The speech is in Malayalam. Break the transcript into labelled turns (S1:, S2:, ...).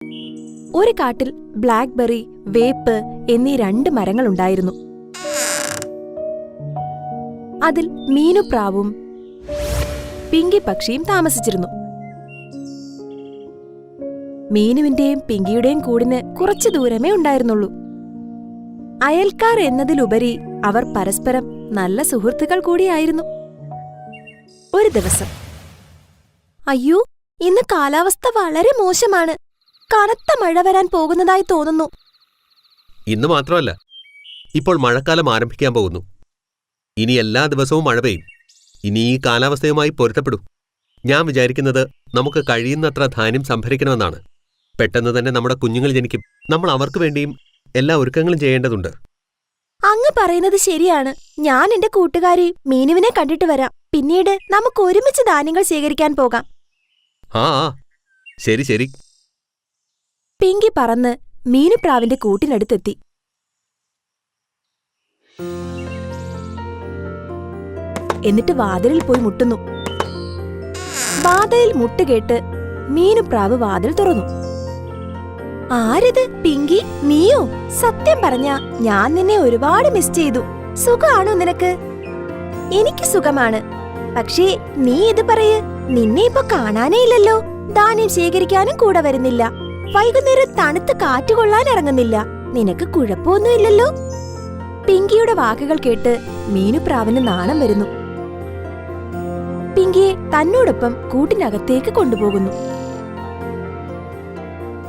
S1: ഒരു കാട്ടിൽ ബ്ലാക്ക്ബെറി, വേപ്പ് എന്നീ 2 മരങ്ങളുണ്ടായിരുന്നു. അതിൽ മീനുപ്രാവും പിങ്കി പക്ഷിയും താമസിച്ചിരുന്നു. മീനുവിന്റെയും പിങ്കിയുടെയും കൂടിന് കുറച്ചു ദൂരമേ ഉണ്ടായിരുന്നുള്ളൂ. അയൽക്കാർ എന്നതിലുപരി അവർ പരസ്പരം നല്ല സുഹൃത്തുക്കൾ കൂടിയായിരുന്നു. ഒരു ദിവസം, അയ്യോ, ഇന്ന് കാലാവസ്ഥ വളരെ മോശമാണ്. കനത്ത മഴ വരാൻ പോകുന്നതായി തോന്നുന്നു.
S2: ഇന്ന് മാത്രമല്ല, ഇപ്പോൾ മഴക്കാലം ആരംഭിക്കാൻ പോകുന്നു. ഇനി എല്ലാ ദിവസവും മഴ പെയ്യും. ഇനി ഈ കാലാവസ്ഥയുമായി പൊരുത്തപ്പെടും. ഞാൻ വിചാരിക്കുന്നത് നമുക്ക് കഴിയുന്നത്ര ധാന്യം സംഭരിക്കണമെന്നാണ്. പെട്ടെന്ന് തന്നെ നമ്മുടെ കുഞ്ഞുങ്ങൾ ജനിക്കും. നമ്മൾ അവർക്ക് വേണ്ടിയും എല്ലാ ഒരുക്കങ്ങളും ചെയ്യേണ്ടതുണ്ട്.
S1: അങ്ങ് പറയുന്നത് ശരിയാണ്. ഞാൻ എന്റെ കൂട്ടുകാരി മീനുവിനെ കണ്ടിട്ട് വരാം. പിന്നീട് നമുക്ക് ഒരുമിച്ച് ധാന്യങ്ങൾ ശേഖരിക്കാൻ പോകാം.
S2: ആ ശരി ശരി.
S1: പിങ്കി പറന്ന് മീനുപ്രാവിന്റെ കൂട്ടിനടുത്തെത്തി. എന്നിട്ട് വാതിലിൽ പോയി മുട്ടുന്നു. വാതിലിൽ മുട്ടുകേട്ട് മീനുപ്രാവ് വാതിൽ തുറന്നു. ആരിത്, പിങ്കി? നീയോ? സത്യം പറഞ്ഞാ ഞാൻ നിന്നെ ഒരുപാട് മിസ് ചെയ്തു. സുഖാണോ നിനക്ക്? എനിക്ക് സുഖമാണ്. പക്ഷേ നീ ഇത് പറയ്, നിന്നെ ഇപ്പൊ കാണാനേ ഇല്ലല്ലോ. ധാന്യം ശേഖരിക്കാനും കൂടെ വരുന്നില്ല. വൈകുന്നേരം തണുത്ത് കാറ്റുകൊള്ളാൻ ഇറങ്ങുന്നില്ല. നിനക്ക് കുഴപ്പമൊന്നുമില്ലല്ലോ? പിങ്കിയുടെ വാക്കുകൾ കേട്ട് മീനുപ്രാവിന് നാണം വരുന്നു. പിങ്കിയെ തന്നോടൊപ്പം കൂട്ടിനകത്തേക്ക് കൊണ്ടുപോകുന്നു.